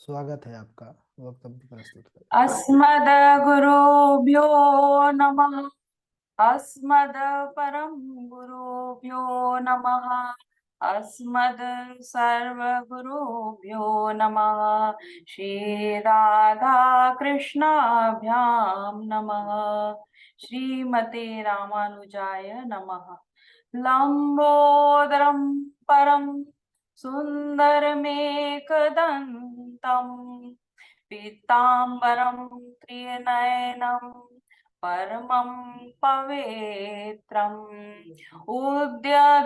स्वागत है आपका। वक्तव्य प्रस्तुत करें। अस्मद्गुरुभ्यो नमः। अस्मद् परम गुरुभ्यो नमः। अस्मद् सर्वगुरुभ्यो नमः। श्री राधा कृष्णाभ्यां नमः। श्रीमते रामानुजाय नमः। लंबोदरं परम सुंदरमेकदन्तम् पीताम्बरं त्रिनयनं परमं पवित्रम् उद्यदधिवाकर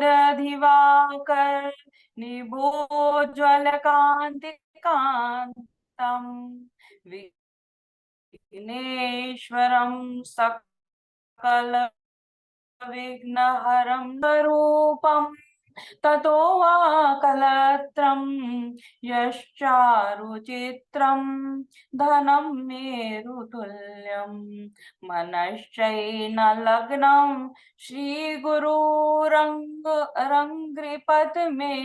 निभोज्वलकान्तिकान्तम् विघ्नेश्वरं सकल विघ्नहरं स्वरूपम् ततो वा कलत्रं यश्चारुचित्रं धनं मेरुतुल्यं मनश्चैन लग्नं श्रीगुरुरङ्घ्रिपथ मे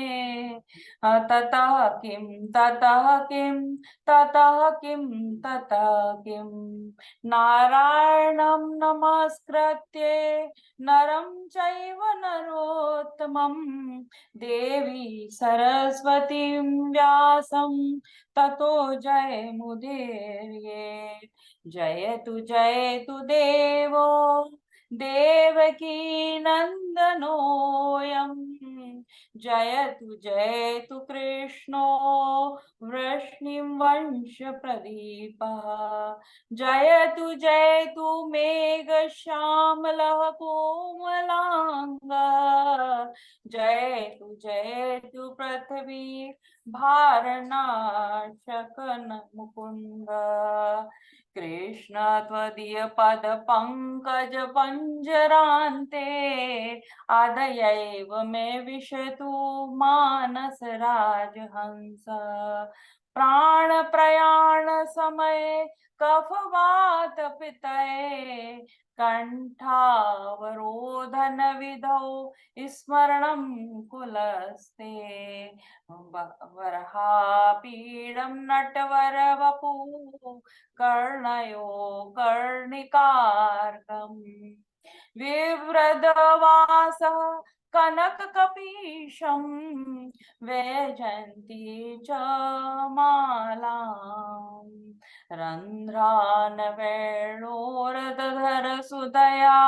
ततः किं ततः किं ततः किं ततः किं नारायणं नमस्कृत्य नरं चैव नरोत्तमं देवी सरस्वतीं व्यासं ततो जयमुदीरये। जयतु देवो देवकी नन्दनोऽयं जयतु कृष्णो वृष्णिवंश प्रदीपः जयतु मेघश्यामलः कोमलांगा जयतु पृथ्वी भारनाशकन मुकुंद कृष्ण त्वदीय पद पंकज पंजरान्ते आदयैव मे विशतु मानस राजहंस प्राण प्रयाण समय कफवात पितये कंठावरोधन विधौ स्मरणं कुलस्ते वरहापीडं नटवर वपु कर्णयो कर्णिकारकम् विव्रतवासः कनककपीशं वैजयन्ती च मालाम् रन्ध्रान् वेणोरधर सुदया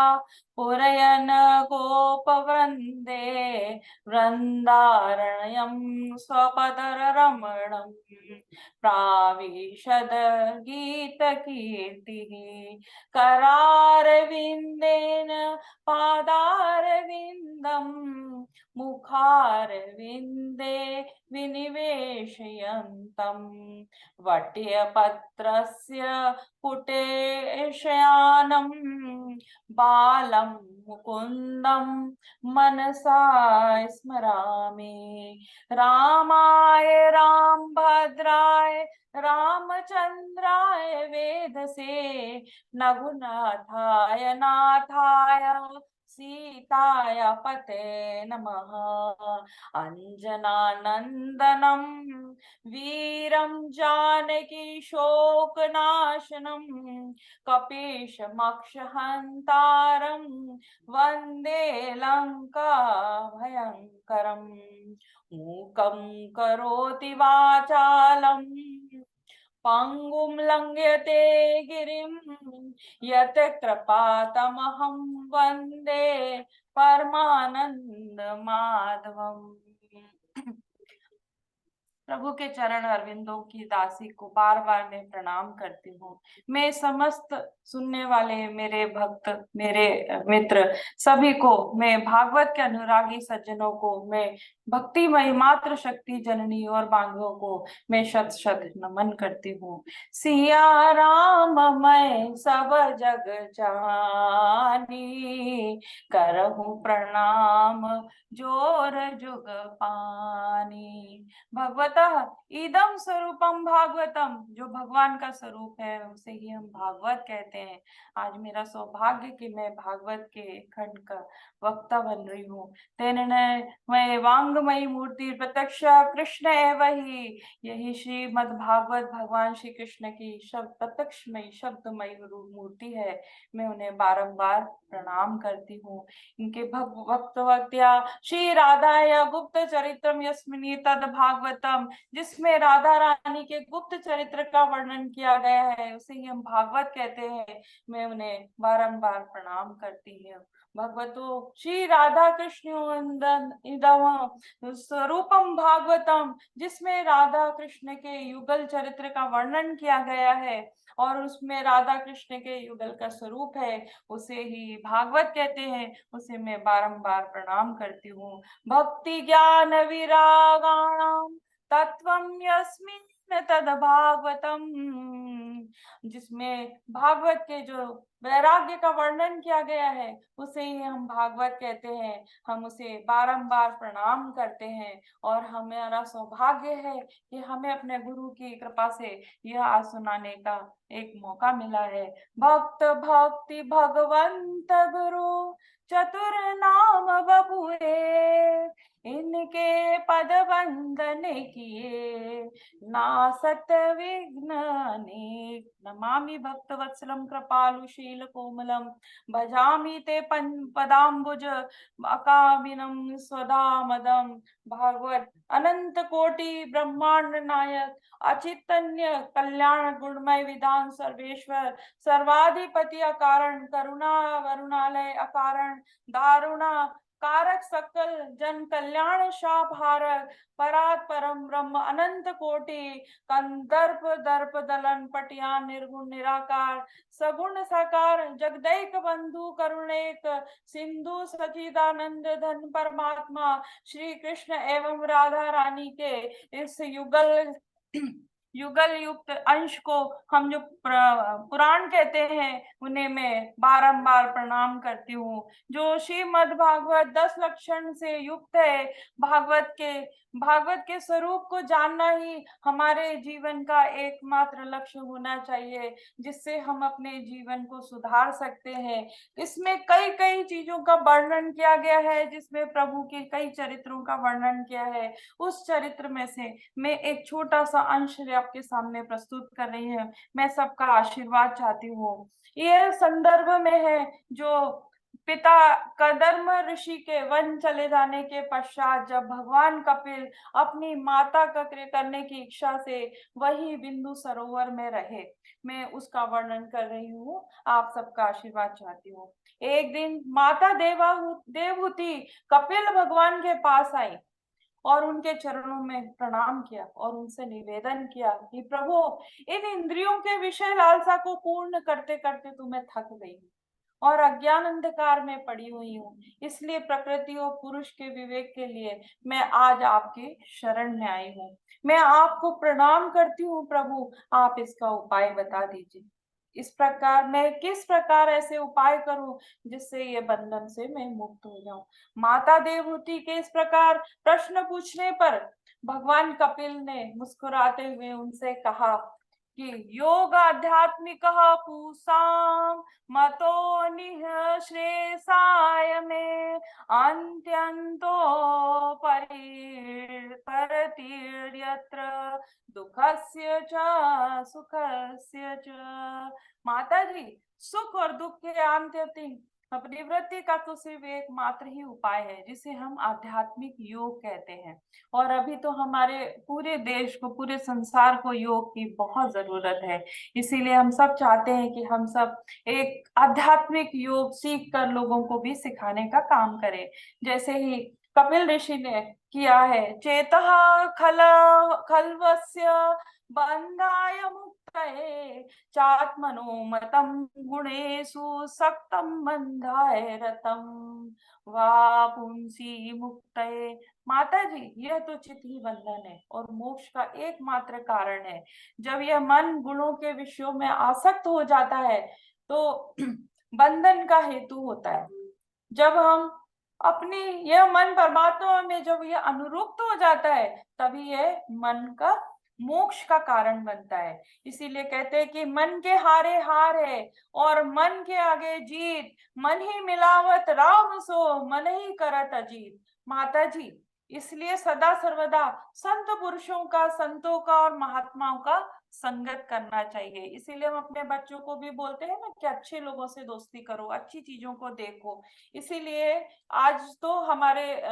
पुरयन् गोपवृन्दे वृन्दारण्यं स्वपदरमणं प्राविशद गीतकीर्तिः करारविन्देन पादारविन्दं मुखारविन्दे विनिवेशयन्तं वट्यपत्रस्य पुटे शयानं बालं मुकुन्दं मनसा स्मरामि रामाय रामभद्राय रामचन्द्राय वेधसे रघुनाथाय नाथाय सीताय पते नमः अंजनानंदनं वीरं जानकी शोकनाशनं कपीशमक्षहन्तारं वन्दे लंका भयङ्करम् मूकं करोति वाचालं पंगुं लंघयते गिरिं यत् कृपातमहं वन्दे परमानंद माधवम्। प्रभु के चरण अरविंदों की दासी को बार बार मैं प्रणाम करती हूँ। मैं समस्त सुनने वाले मेरे भक्त, मेरे मित्र सभी को, मैं भागवत के अनुरागी सज्जनों को, मैं भक्तिमय मात्र शक्ति जननी और बांधवों को मैं शत शत नमन करती हूँ। सिया राम मैं सब जग जानी करहूँ प्रणाम जोर जुग पानी। भगवत अतः इदम स्वरूपम भागवतम, जो भगवान का स्वरूप है उसे ही हम भागवत कहते हैं। आज मेरा सौभाग्य कि मैं भागवत के खंड का वक्ता बन रही हूँ। तेन वांगमयी मूर्ति प्रत्यक्ष कृष्ण एव ही, यही श्रीमद् भागवत भगवान श्री कृष्ण की शब्द प्रत्यक्षमयी शब्दमयी मूर्ति है। मैं उन्हें बारंबार प्रणाम करती हूँ। इनके भक्तवत्या श्री राधा या गुप्त चरित्रम यस्मिनी तद भागवतम, जिसमें राधा रानी के गुप्त चरित्र का वर्णन किया गया है उसे ही हम भागवत कहते हैं। मैं उन्हें बारंबार प्रणाम करती हूँ। भगवतो श्री राधा कृष्ण इदम स्वरूपम भागवतम, जिसमें राधा कृष्ण के युगल चरित्र का वर्णन किया गया है और उसमें राधा कृष्ण के युगल का स्वरूप है, उसे ही भागवत कहते हैं। उसे मैं बारंबार प्रणाम करती हूँ। भक्ति ज्ञान विरागाणाम तत्वम यस्मिन् तद भागवतम, जिसमें भागवत के जो वैराग्य का वर्णन किया गया है उसे ही हम भागवत कहते हैं। हम उसे बारंबार प्रणाम करते हैं और हमारा सौभाग्य है कि हमें अपने गुरु की कृपा से यह आज सुनाने का एक मौका मिला है। भक्त भक्ति भगवंत गुरु चतुर नाम बबुए, इनके पद वंदन किए नासत विघ्न अनेक। नमामि भक्त वत्सलम कृपालु शील कोमलम, भजामि ते पदाम्बुज अकामिनम स्वधा मदम। भागवत अनंत कोटि ब्रह्मांड नायक अचितन्य कल्याण गुणमय विधान सर्वेश्वर सर्वाधिपति अकारण करुणा वरुणालय अकारण दारुणा कारक सकल जन कल्याण शापहारक परात परम ब्रह्म अनंत कोटि कंदर्प दर्प दलन पटिया निर्गुण निराकार सगुण साकार जगदैक बंधु करुणेक सिंधु सचिदानंद धन परमात्मा श्री कृष्ण एवं राधा रानी के इस युगल युक्त अंश को हम जो पुराण कहते हैं उन्हें मैं बारंबार प्रणाम करती हूँ। जो श्रीमद् भागवत 10 लक्षण से युक्त है, भागवत के स्वरूप को जानना ही हमारे जीवन का एकमात्र लक्ष्य होना चाहिए, जिससे हम अपने जीवन को सुधार सकते हैं। इसमें कई कई चीजों का वर्णन किया गया है, जिसमें प्रभु के कई चरित्रों का वर्णन किया है। उस चरित्र में से मैं एक छोटा सा अंश आपके सामने प्रस्तुत कर रही हूँ। मैं सबका आशीर्वाद चाहती हूँ। यह संदर्भ में है जो पिता कदर्म ऋषि के वन चले जाने के पश्चात जब भगवान कपिल अपनी माता का क्रिया करने की इच्छा से वही बिंदु सरोवर में रहे, मैं उसका वर्णन कर रही हूँ। आप सबका आशीर्वाद चाहती हूँ। एक दिन माता देवहूति कपिल भगवान के पास आई और उनके चरणों में प्रणाम किया और उनसे निवेदन किया कि प्रभु, इन इंद्रियों के विषय लालसा को पूर्ण करते करते तो मैं थक गई हूँ और अज्ञान अंधकार में पड़ी हुई हूँ। इसलिए प्रकृति और पुरुष के विवेक के लिए मैं आज आपके शरण में आई हूँ। मैं आपको प्रणाम करती हूँ प्रभु, आप इसका उपाय बता दीजिए। इस प्रकार मैं किस प्रकार ऐसे उपाय करूं जिससे ये बंधन से मैं मुक्त हो जाऊं। माता देवहूति के इस प्रकार प्रश्न पूछने पर भगवान कपिल ने मुस्कुराते हुए उनसे कहा कि योग आध्यात्मिक पूसाम मतो निह श्रेयसाय में अंत्यंतो परतीर्यत्र दुखस्य च सुखस्य च। माता जी, सुख और दुख के अंत्य निवृत्ति का तो सिर्फ एक मात्र ही उपाय है, जिसे हम आध्यात्मिक योग कहते हैं। और अभी तो हमारे पूरे देश को, पूरे संसार को योग की बहुत जरूरत है। इसीलिए हम सब चाहते हैं कि हम सब एक आध्यात्मिक योग सीख कर लोगों को भी सिखाने का काम करें, जैसे ही कपिल ऋषि ने किया है। चेतः खल्वस्य बंधाय मुक्तये चात्मनो मतम गुणेषु सक्तम बंधाय रतम वा पुंसी मुक्तये। माता जी, यह तो चित ही बंधन है और मोक्ष का एकमात्र कारण है। जब यह मन गुणों के विषयों में आसक्त हो जाता है तो बंधन का हेतु होता है। जब हम अपनी यह मन परमात्मा में जब यह अनुरुक्त हो जाता है तभी यह मन का मोक्ष का कारण बनता है। इसीलिए कहते हैं कि मन के हारे हार है और मन के आगे जीत, मन ही मिलावत राम सो मन ही करत अजीत। माता जी, इसलिए सदा सर्वदा संत पुरुषों का, संतों का और महात्माओं का संगत करना चाहिए। इसीलिए हम अपने बच्चों को भी बोलते हैं ना कि अच्छे लोगों से दोस्ती करो, अच्छी चीजों को देखो। इसीलिए आज तो हमारे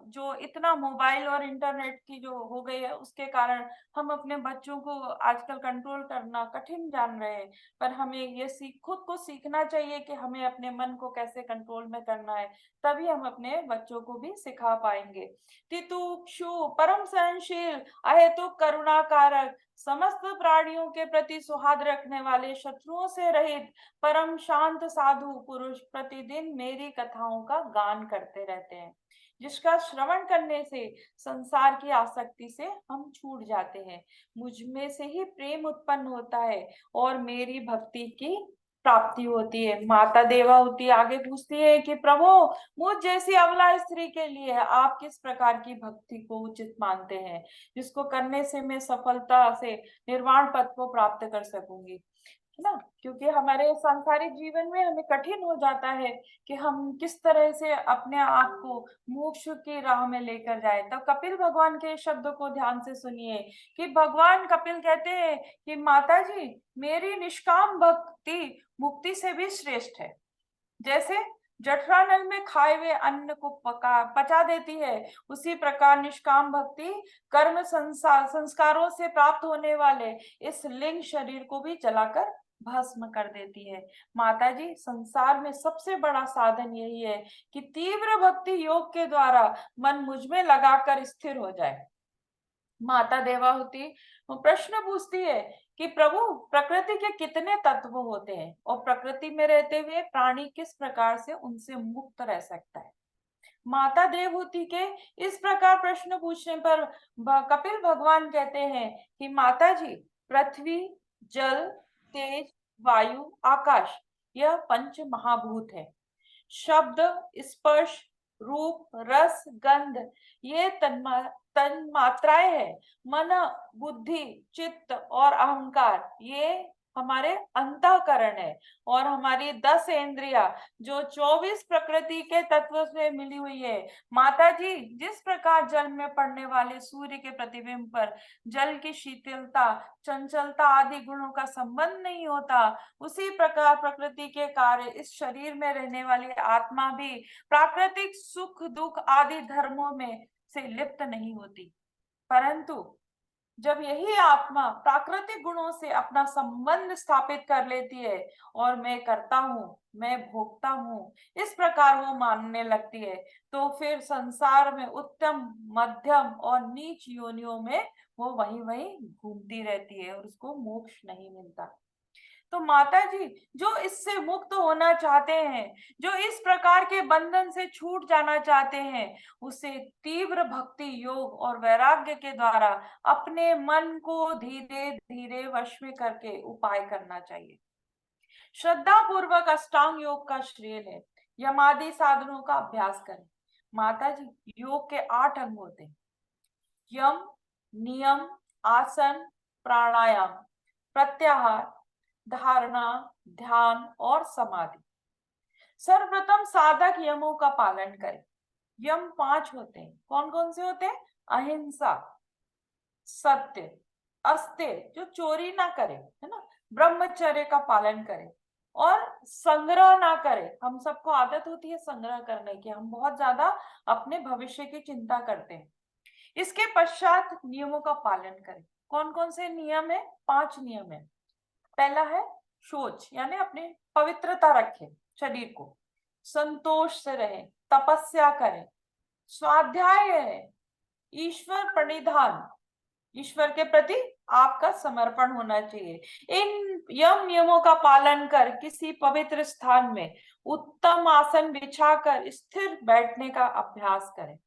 जो इतना मोबाइल और इंटरनेट की जो हो गई है, उसके कारण हम अपने बच्चों को आजकल कंट्रोल करना कठिन जान रहे हैं। पर हमें ये खुद को सीखना चाहिए कि हमें अपने मन को कैसे कंट्रोल में करना है, तभी हम अपने बच्चों को भी सिखा पाएंगे। तितुक्षु परम सहनशील अहेतुक करुणाकारक, समस्त प्राणियों के प्रति सौहार्द रखने वाले, शत्रुओं से रहित परम शांत साधु पुरुष प्रतिदिन मेरी कथाओं का गान करते रहते हैं, जिसका श्रवण करने से संसार की आसक्ति से हम छूट जाते हैं। मुझ में से ही प्रेम उत्पन्न होता है और मेरी भक्ति की प्राप्ति होती है। माता देवाहुति आगे पूछती है कि प्रभु, मुझ जैसी अबला स्त्री के लिए आप किस प्रकार की भक्ति को उचित मानते हैं, जिसको करने से मैं सफलता से निर्वाण पद को प्राप्त कर सकूंगी, है ना। क्योंकि हमारे सांसारिक जीवन में हमें कठिन हो जाता है कि हम किस तरह से अपने आप को मोक्ष की राह में लेकर जाए। तो कपिल भगवान के शब्द को ध्यान से सुनिए कि भगवान कपिल कहते हैं कि माता जी, मेरी निष्काम भक्ति मुक्ति से भी श्रेष्ठ है। जैसे जठरानल में खाए हुए अन्न को पचा देती है, उसी प्रकार निष्काम भक्ति कर्म संस्कारों से प्राप्त होने वाले इस लिंग शरीर को भी जलाकर भस्म कर देती है। माता जी, संसार में सबसे बड़ा साधन यही है कि तीव्र भक्ति योग के द्वारा मन मुझ में लगाकर स्थिर हो जाए। माता देवाहुति प्रश्न पूछती है कि प्रभु, प्रकृति के कितने तत्व होते हैं और प्रकृति में रहते हुए प्राणी किस प्रकार से उनसे मुक्त रह सकता है। माता देवहूति के इस प्रकार प्रश्न पूछने पर कपिल भगवान कहते हैं कि माता जी, पृथ्वी, जल, तेज, वायु, आकाश, यह पंच महाभूत है। शब्द, स्पर्श, रूप, रस, गंध, ये तन्मात्राएं है। मन, बुद्धि, चित्त और अहंकार, ये हमारे अंतःकरण है। और हमारी 10 इंद्रिया जो 24 प्रकृति के तत्व से मिली हुई है। माता जी, जिस प्रकार जल में पड़ने वाले सूर्य के प्रतिबिंब पर जल की शीतलता, चंचलता आदि गुणों का संबंध नहीं होता, उसी प्रकार प्रकृति के कार्य इस शरीर में रहने वाली आत्मा भी प्राकृतिक सुख दुख आदि धर्मों में से लिप्त नहीं होती। परंतु जब यही आत्मा प्राकृतिक गुणों से अपना संबंध स्थापित कर लेती है और मैं करता हूँ, मैं भोगता हूँ, इस प्रकार वो मानने लगती है, तो फिर संसार में उत्तम, मध्यम और नीच योनियों में वो वहीं वहीं घूमती रहती है और उसको मोक्ष नहीं मिलता। तो माता जी, जो इससे मुक्त होना चाहते हैं, जो इस प्रकार के बंधन से छूट जाना चाहते हैं, उसे तीव्र भक्ति योग और वैराग्य के द्वारा अपने मन को धीरे धीरे वश में करके उपाय करना चाहिए। श्रद्धा पूर्वक अष्टांग योग का श्रेय है, यमादि साधनों का अभ्यास करें। माता जी, योग के 8 अंग होते हैं: यम, नियम, आसन, प्राणायाम, प्रत्याहार, धारणा, ध्यान और समाधि। सर्वप्रथम साधक यमों का पालन करें। यम 5 होते हैं। कौन कौन से होते हैं? अहिंसा, सत्य, अस्तेय, जो चोरी ना करे, है ना, ब्रह्मचर्य का पालन करें और संग्रह ना करें। हम सबको आदत होती है संग्रह करने की, हम बहुत ज्यादा अपने भविष्य की चिंता करते हैं। इसके पश्चात नियमों का पालन करें। कौन कौन से नियम है? 5 नियम है। पहला है शौच, यानी अपने पवित्रता रखें शरीर को, संतोष से रहें, तपस्या करें, स्वाध्याय है, ईश्वर प्रणिधान, ईश्वर के प्रति आपका समर्पण होना चाहिए। इन यम नियमों का पालन कर किसी पवित्र स्थान में उत्तम आसन बिछाकर स्थिर बैठने का अभ्यास करें।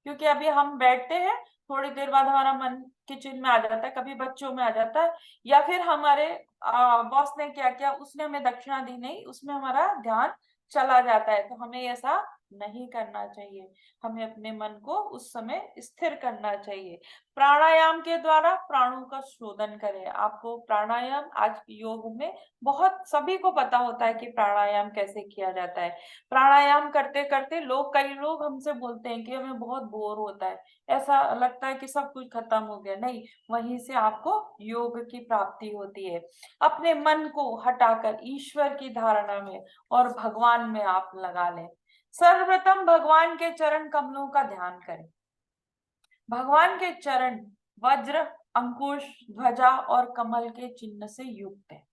क्योंकि अभी हम बैठते हैं, थोड़ी देर बाद हमारा मन किचन में आ जाता है, कभी बच्चों में आ जाता है, या फिर हमारे बॉस ने क्या किया, उसने हमें दक्षिणा दी नहीं, उसमें हमारा ध्यान चला जाता है। तो हमें ऐसा नहीं करना चाहिए। हमें अपने मन को उस समय स्थिर करना चाहिए। प्राणायाम के द्वारा प्राणों का शोधन करें। आपको प्राणायाम आज योग में बहुत सभी को पता होता है कि प्राणायाम कैसे किया जाता है। प्राणायाम करते करते कई लोग हमसे बोलते हैं कि हमें बहुत बोर होता है, ऐसा लगता है कि सब कुछ खत्म हो गया। नहीं, वहीं से आपको योग की प्राप्ति होती है। अपने मन को हटाकर ईश्वर की धारणा में और भगवान में आप लगा लें। सर्वप्रथम भगवान के चरण कमलों का ध्यान करें। भगवान के चरण वज्र, अंकुश, ध्वजा और कमल के चिन्ह से युक्त है।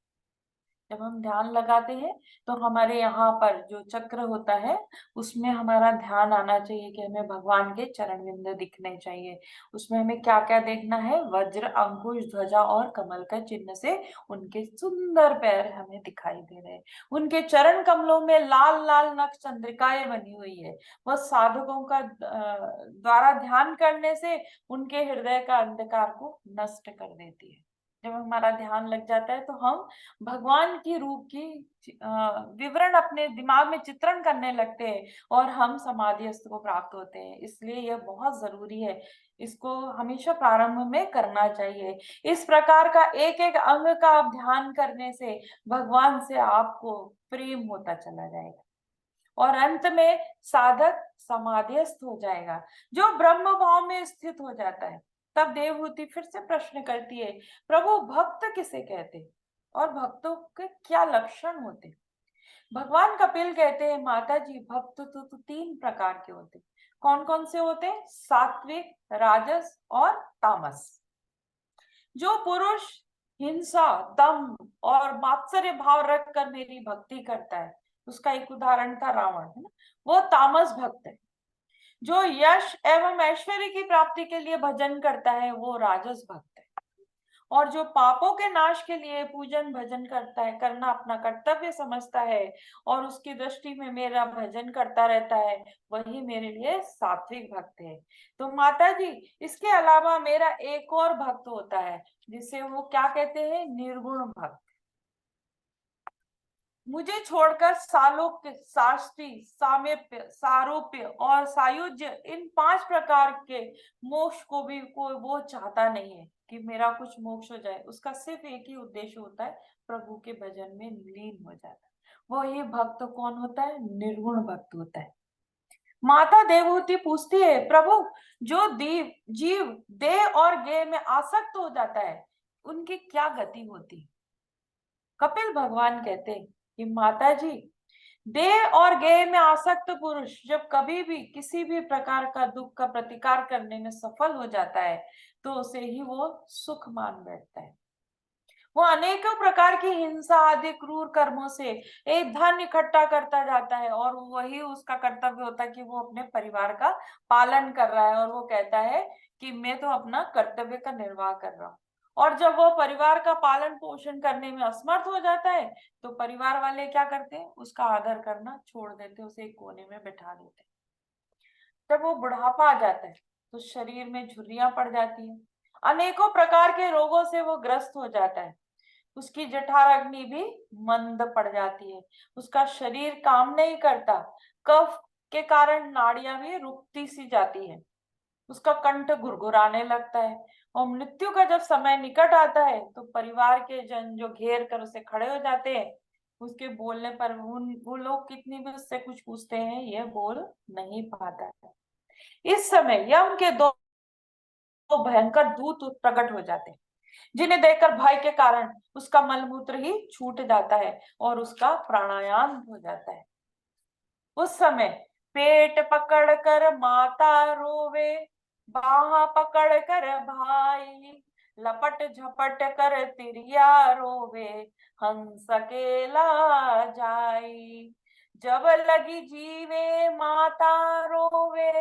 जब हम ध्यान लगाते हैं तो हमारे यहाँ पर जो चक्र होता है उसमें हमारा ध्यान आना चाहिए कि हमें भगवान के चरण बिंद दिखने चाहिए। उसमें हमें क्या क्या देखना है? वज्र, अंकुश, ध्वजा और कमल का चिन्ह से उनके सुंदर पैर हमें दिखाई दे रहे हैं। उनके चरण कमलों में लाल लाल नक्ष चंद्रिकाएं बनी हुई है। वह साधकों का द्वारा ध्यान करने से उनके हृदय का अंधकार को नष्ट कर देती है। जब हमारा ध्यान लग जाता है तो हम भगवान की रूप की विवरण अपने दिमाग में चित्रण करने लगते हैं और हम समाधिस्थ को प्राप्त होते हैं। इसलिए यह बहुत जरूरी है, इसको हमेशा प्रारंभ में करना चाहिए। इस प्रकार का एक एक अंग का आप ध्यान करने से भगवान से आपको प्रेम होता चला जाएगा और अंत में साधक समाधिस्थ हो जाएगा, जो ब्रह्म भाव में स्थित हो जाता है। तब देवहूति फिर से प्रश्न करती है, प्रभु भक्त किसे कहते और भक्तों के क्या लक्षण होते? भगवान कपिल कहते हैं, माता जी भक्त तो तीन प्रकार के होते। कौन कौन से होते? सात्विक, राजस और तामस। जो पुरुष हिंसा, दम और मात्सर्य भाव रखकर मेरी भक्ति करता है, उसका एक उदाहरण था रावण, है ना, वो तामस भक्त है। जो यश एवं ऐश्वर्य की प्राप्ति के लिए भजन करता है वो राजस भक्त है। और जो पापों के नाश के लिए पूजन भजन करता है, करना अपना कर्तव्य समझता है और उसकी दृष्टि में मेरा भजन करता रहता है, वही मेरे लिए सात्विक भक्त है। तो माता जी इसके अलावा मेरा एक और भक्त होता है जिसे वो क्या कहते हैं? निर्गुण भक्त। मुझे छोड़कर सालोक्य, साष्टी, सामीप्य, सारूप्य और सायुज्य, इन 5 प्रकार के मोक्ष को भी कोई वो चाहता नहीं है कि मेरा कुछ मोक्ष हो जाए। उसका सिर्फ एक ही उद्देश्य होता है, प्रभु के भजन में लीन हो जाता है। वही भक्त कौन होता है? निर्गुण भक्त होता है। माता देवहूति पूछती है, प्रभु जो जीव देह और गेह में आसक्त हो जाता है उनकी क्या गति होती? कपिल भगवान कहते हैं कि माता जी देह और गेह में आसक्त पुरुष जब कभी भी किसी भी प्रकार का दुख का प्रतिकार करने में सफल हो जाता है तो उसे ही वो सुख मान बैठता है। वो अनेकों प्रकार की हिंसा आदि क्रूर कर्मों से एक धन इकट्ठा करता जाता है और वही उसका कर्तव्य होता है कि वो अपने परिवार का पालन कर रहा है और वो कहता है कि मैं तो अपना कर्तव्य का निर्वाह कर रहा हूँ। और जब वो परिवार का पालन पोषण करने में असमर्थ हो जाता है तो परिवार वाले क्या करते हैं? उसका आदर करना छोड़ देते, उसे एक कोने में बैठा देते। जब वो बुढ़ापा आ जाता है तो शरीर में झुर्रियां पड़ जाती हैं, अनेकों प्रकार के रोगों से वो ग्रस्त हो जाता है। उसकी जठर अग्नि भी मंद पड़ जाती है, उसका शरीर काम नहीं करता, कफ के कारण नाड़ियां भी रुकती सी जाती है, उसका कंठ गुरगुराने लगता है। और मृत्यु का जब समय निकट आता है तो परिवार के जन जो घेर कर उसे खड़े हो जाते हैं, उसके बोलने पर वो लोग कितनी भी उससे कुछ पूछते हैं, यह बोल नहीं पाता है। इस समय यम के दो भयंकर दूत प्रकट हो जाते हैं, जिन्हें देखकर भय के कारण उसका मलमूत्र ही छूट जाता है और उसका प्राणायाम हो जाता है। उस समय पेट पकड़ कर माता रोवे, बाह पकड़ कर भाई, लपट झपट कर तिरिया रोवे, हंस अकेला जाई। जब लगी जीवे माता रोवे,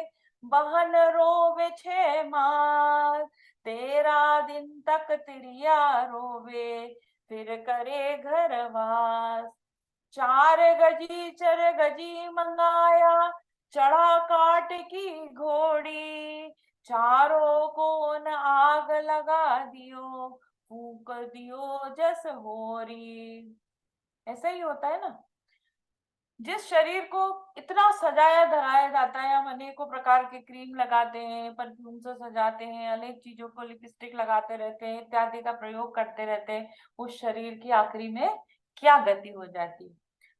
बहन रोवे 6 मास, 13 दिन तक तिरिया रोवे, फिर करे घरवास। 4 गजी चर गजी मंगाया, चढ़ा काट की घोड़ी, चारों कोन आग लगा दियो, फूक दियो जस होरी। ऐसा ही होता है ना। जिस शरीर को इतना सजाया धराया जाता है, हम अनेकों प्रकार के क्रीम लगाते हैं, परफ्यूम से सजाते हैं, अनेक चीजों को लिपस्टिक लगाते रहते हैं, इत्यादि का प्रयोग करते रहते हैं, उस शरीर की आखिरी में क्या गति हो जाती है?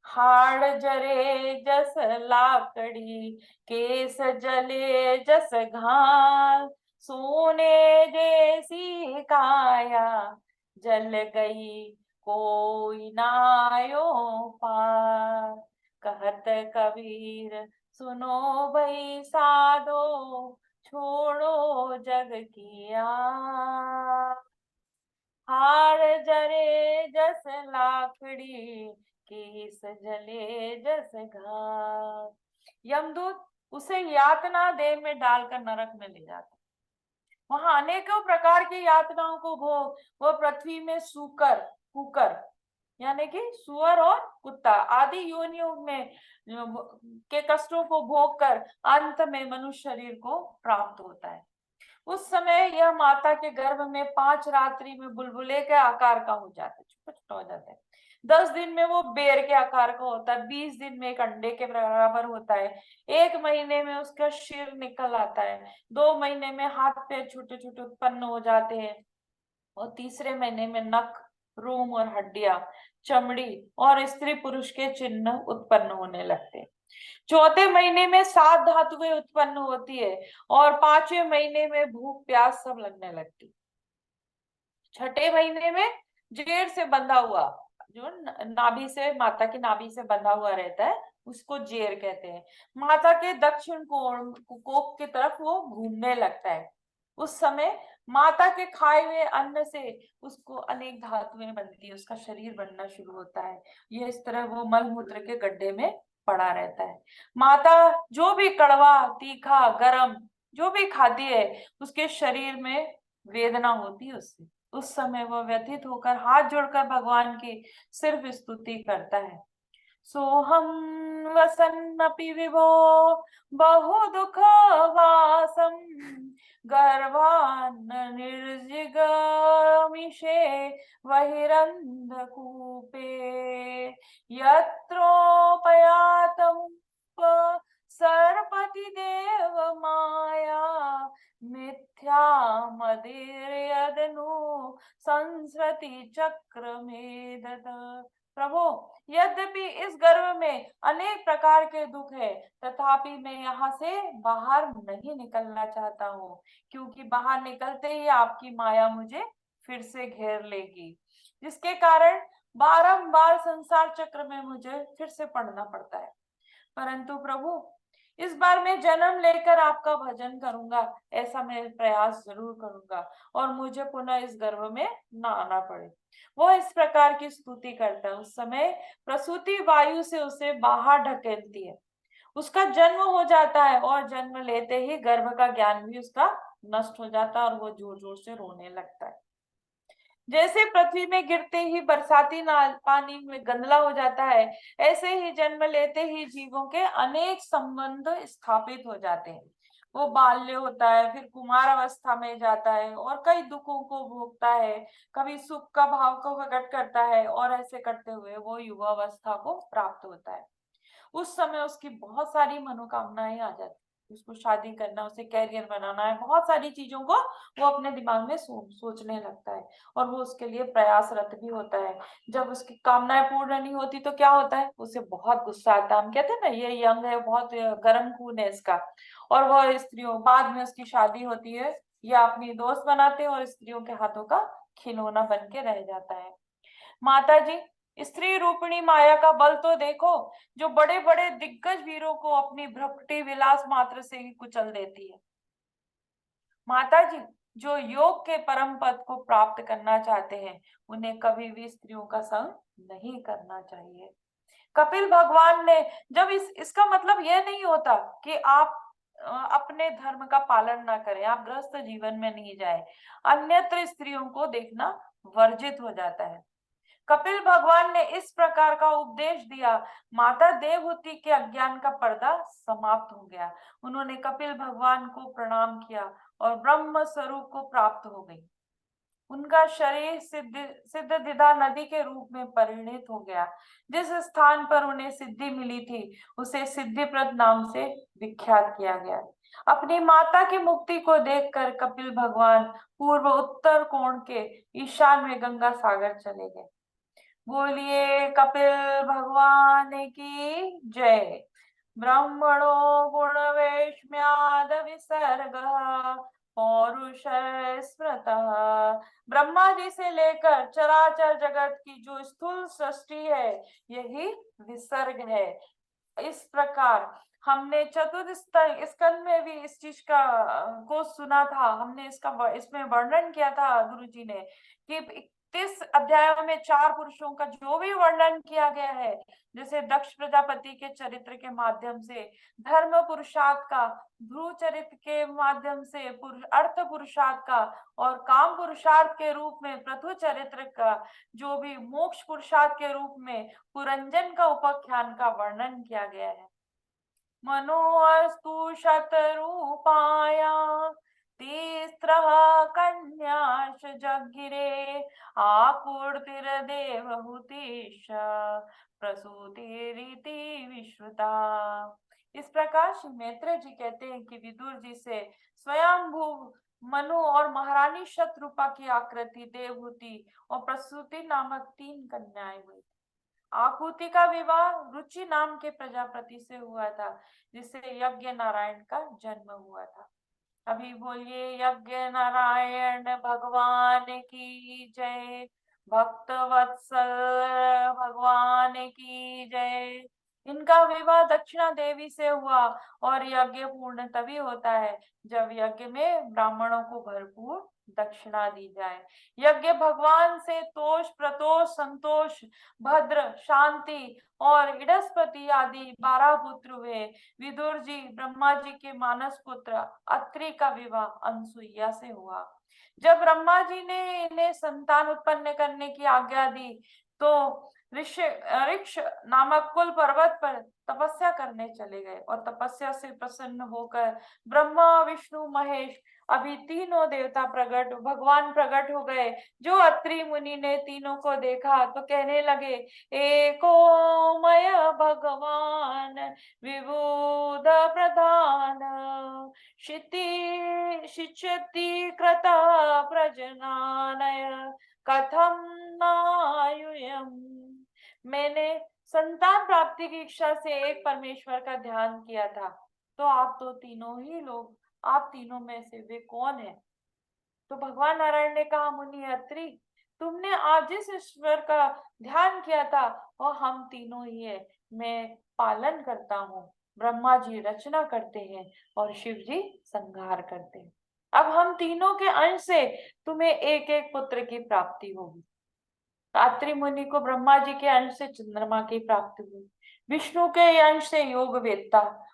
हाड़ जरे जस लाकड़ी, केस जले जस घास, सोने जैसी काया, जल गई कोई नायो पार। कहत कबीर सुनो भई साधो, छोड़ो जग की आस। हार जरे जस लाकड़ी, केस जले जस घास। यमदूत उसे यातना देह में डालकर नरक में ले जाता, वहां अनेकों प्रकार की यातनाओं को भोग, वो पृथ्वी में सूकर कुकर यानी कि सुअर और कुत्ता आदि योनियों में के कष्टों को भोग कर अंत में मनुष्य शरीर को प्राप्त होता है। उस समय यह माता के गर्भ में 5 रात्रि में बुलबुले के आकार का हो जाता है, छोटा छोटा हो जाता है। 10 दिन में वो बेर के आकार का होता है, 20 दिन में एक अंडे के बराबर होता है, 1 महीने में उसका सिर निकल आता है, 2 महीने में हाथ पैर छोटे छोटे उत्पन्न हो जाते हैं, और तीसरे महीने में नख, रोम और हड्डियां, चमड़ी और स्त्री पुरुष के चिन्ह उत्पन्न होने लगते हैं। चौथे महीने में 7 धातुएं उत्पन्न होती है, और 5वें महीने में भूख प्यास सब लगने लगती। छठे महीने में जेड़ से बंधा हुआ, जो नाभि से, माता की नाभि से बंधा हुआ रहता है, उसको जेर कहते हैं, माता के दक्षिण कोण कोख की तरफ वो घूमने लगता है। उस समय माता के खाए हुए अन्न से उसको अनेक धातुएं बनती है, उसका शरीर बनना शुरू होता है। ये इस तरह वो मल मूत्र के गड्ढे में पड़ा रहता है। माता जो भी कड़वा, तीखा, गरम जो भी खाती है, उसके शरीर में वेदना होती है उससे। उस समय वह व्यथित होकर हाथ जोड़कर भगवान की सिर्फ स्तुति करता है। सोहम वसन्नपि विभो बहु दुख वासम, गर्भान्न निर्जिगमिषे बहिरन्धकूपे, यत्रोपयातमुप सर्पति देव माया, मिथ्या मदिर्यदनु संस्रति चक्र मेदत। प्रभु, यद्यपि इस गर्भ में अनेक प्रकार के दुख है, तथापि मैं यहाँ से बाहर नहीं निकलना चाहता हूँ, क्योंकि बाहर निकलते ही आपकी माया मुझे फिर से घेर लेगी, जिसके कारण बारंबार संसार चक्र में मुझे फिर से पड़ना पड़ता है। परंतु प्रभु, इस बार मैं जन्म लेकर आपका भजन करूंगा, ऐसा मैं प्रयास जरूर करूंगा, और मुझे पुनः इस गर्भ में न आना पड़े। वो इस प्रकार की स्तुति करता है। उस समय प्रसूति वायु से उसे बाहर ढकेलती है, उसका जन्म हो जाता है, और जन्म लेते ही गर्भ का ज्ञान भी उसका नष्ट हो जाता है, और वो जोर जोर से रोने लगता है। जैसे पृथ्वी में गिरते ही बरसाती पानी में गंदला हो जाता है, ऐसे ही जन्म लेते ही जीवों के अनेक संबंध स्थापित हो जाते हैं। वो बाल्य होता है, फिर कुमार अवस्था में जाता है, और कई दुखों को भोगता है, कभी सुख का भाव को प्रकट करता है, और ऐसे करते हुए वो युवा अवस्था को प्राप्त होता है। उस समय उसकी बहुत सारी मनोकामनाएं आ जाती, उसको शादी करना, उसे कैरियर बनाना है, बहुत सारी चीजों को वो अपने दिमाग में सोचने लगता है, और वो उसके लिए प्रयासरत भी होता है। जब उसकी कामनाएं पूर्ण नहीं होती तो क्या होता है, उसे बहुत गुस्सा आता है। हम कहते हैं ना, ये यंग है, बहुत गर्म खून है इसका, और वह स्त्रियों, बाद में उसकी शादी होती है, या अपनी दोस्त बनाते हैं, और स्त्रियों के हाथों का खिलौना बन के रह जाता है। माता जी, स्त्री रूपिणी माया का बल तो देखो, जो बड़े बड़े दिग्गज वीरों को अपनी भ्रकुटी विलास मात्र से ही कुचल देती है। माता जी, जो योग के परम पद को प्राप्त करना चाहते हैं, उन्हें कभी भी स्त्रियों का संग नहीं करना चाहिए। कपिल भगवान ने जब इसका मतलब यह नहीं होता कि आप अपने धर्म का पालन ना करें, आप गृहस्थ जीवन में नहीं जाए, अन्यत्र स्त्रियों को देखना वर्जित हो जाता है। कपिल भगवान ने इस प्रकार का उपदेश दिया, माता देवहूति के अज्ञान का पर्दा समाप्त हो गया। उन्होंने कपिल भगवान को प्रणाम किया और ब्रह्म स्वरूप को प्राप्त हो गई। उनका शरीर सिद्धदिदा नदी के रूप में परिणित हो गया। जिस स्थान पर उन्हें सिद्धि मिली थी उसे सिद्धिप्रद नाम से विख्यात किया गया। अपनी माता की मुक्ति को देखकर कपिल भगवान पूर्व उत्तर कोण के ईशान में गंगा सागर चले गए। बोलिए कपिल भगवान की जय। ब्राह्मणो गुण वैष्म्याद विसर्ग पौरुष स्मृतः। ब्रह्मा जी से लेकर चराचर जगत की जो स्थूल सृष्टि है यही विसर्ग है। इस प्रकार हमने चतुर्थ स्कंद में भी इस चीज का को सुना था। हमने इसमें वर्णन किया था गुरु जी ने कि 31 अध्यायों में 4 पुरुषों का जो भी वर्णन किया गया है, जैसे दक्ष प्रजापति के चरित्र के माध्यम से, धर्म पुरुषार्थ का, ध्रुव चरित्र के माध्यम से अर्थ पुरुषार्थ का, और काम पुरुषार्थ के रूप में पृथु चरित्र का, जो भी मोक्ष पुरुषार्थ के रूप में पुरंजन का उपाख्यान का वर्णन किया गया है। मनोऽस्तु शतरूपाया तिस्रः कन्याश जगिरे आपूर्तिर्देवहूतिश्च प्रसूतिरिति विश्रुता। इस प्रकार श्री मैत्रेय जी कहते हैं कि विदुर जी से स्वयंभू मनु और महारानी शतरूपा की आकृति, देवहूति और प्रसूति नामक 3 कन्याएं हुई। आकुति का विवाह रुचि नाम के प्रजापति से हुआ था, जिससे यज्ञ नारायण का जन्म हुआ था। अभी बोलिए यज्ञ नारायण भगवान की जय। भक्त वत्सल भगवान की जय। इनका विवाह दक्षिणा देवी से हुआ और यज्ञ पूर्ण तभी होता है जब यज्ञ में ब्राह्मणों को भरपूर दक्षिणा दी जाए। यज्ञ भगवान से तोष, प्रतोष, संतोष, भद्र, शांति और इडस्पति आदि 12 पुत्र हुए। विदुर जी ब्रह्मा जी के मानस पुत्र अत्रि का विवाह अनसुईया से हुआ। जब ब्रह्मा जी ने इन्हें संतान उत्पन्न करने की आज्ञा दी तो ऋक्ष नामक कुल पर्वत पर तपस्या करने चले गए और तपस्या से प्रसन्न होकर ब्रह्मा, विष्णु, महेश अभी तीनों देवता भगवान प्रकट हो गए। जो अत्रि मुनि ने तीनों को देखा तो कहने लगे, एकोमय भगवान विबुध प्रधान शिक्षति कृत प्रजनानय कथम नायुयम। मैंने संतान प्राप्ति की इच्छा से एक परमेश्वर का ध्यान किया था, तो आप तो तीनों ही लोग, आप तीनों में से वे कौन है? तो भगवान नारायण ने कहा, मुनि अत्रि, तुमने आज जिस ईश्वर का ध्यान किया था वह हम तीनों ही है। मैं पालन करता हूँ, ब्रह्मा जी रचना करते हैं और शिव जी संहार करते हैं। अब हम तीनों के अंश से तुम्हें एक एक पुत्र की प्राप्ति होगी। अत्रि मुनि को ब्रह्मा जी के अंश से चंद्रमा की प्राप्ति हुई, विष्णु के अंश से योग वेत्ता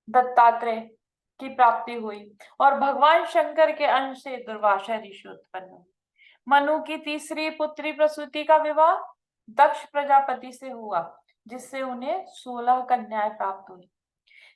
दत्तात्रेय की प्राप्ति हुई और भगवान शंकर के अंश से दुर्वासा ऋषि उत्पन्न हुए। मनु की तीसरी पुत्री प्रसूति का विवाह दक्ष प्रजापति से हुआ, जिससे उन्हें 16 कन्याएं प्राप्त हुई,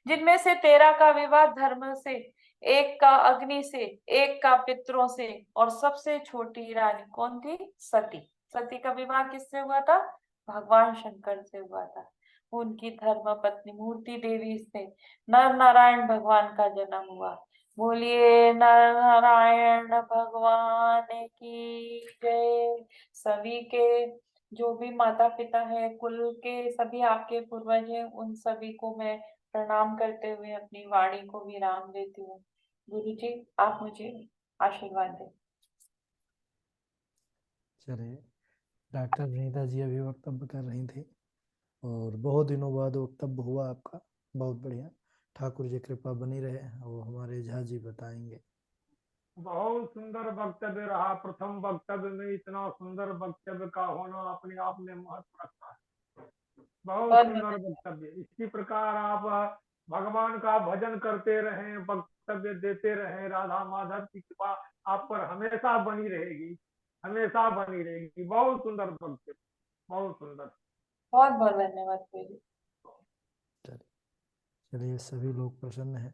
जिनमें से 13 का विवाह धर्म से, 1 का अग्नि से, 1 का पितरों से और सबसे छोटी रानी कौन थी? सती। सती का विवाह किससे हुआ था? भगवान शंकर से हुआ था। उनकी धर्म पत्नी मूर्ति देवी से नर नारायण भगवान का जन्म हुआ। बोलिए नर नारायण भगवान की जय। सभी के जो भी माता पिता है, कुल के सभी आपके पूर्वज हैं, उन सभी को मैं प्रणाम करते हुए अपनी वाणी को विराम देती हूँ। गुरु जी आप मुझे आशीर्वाद दें। चलिए, डॉक्टर विनीता जी अभी वक्तव्य कर रही थी और बहुत दिनों बाद वक्तव्य हुआ आपका, बहुत बढ़िया। ठाकुर जी कृपा बनी रहे, वो हमारे झा जी बताएंगे। बहुत सुंदर वक्तव्य रहा। प्रथम वक्तव्य में इतना सुंदर वक्तव्य का होना अपने आप में महत्व रखता है। बहुत सुंदर वक्तव्य। इसी प्रकार आप भगवान का भजन करते रहें, वक्तव्य देते रहें। राधा माधव की कृपा आप पर हमेशा बनी रहेगी, हमेशा बनी रहेगी। बहुत सुंदर वक्तव्य, बहुत सुंदर। बहुत बहुत धन्यवाद। चलिए, सभी लोग प्रसन्न हैं।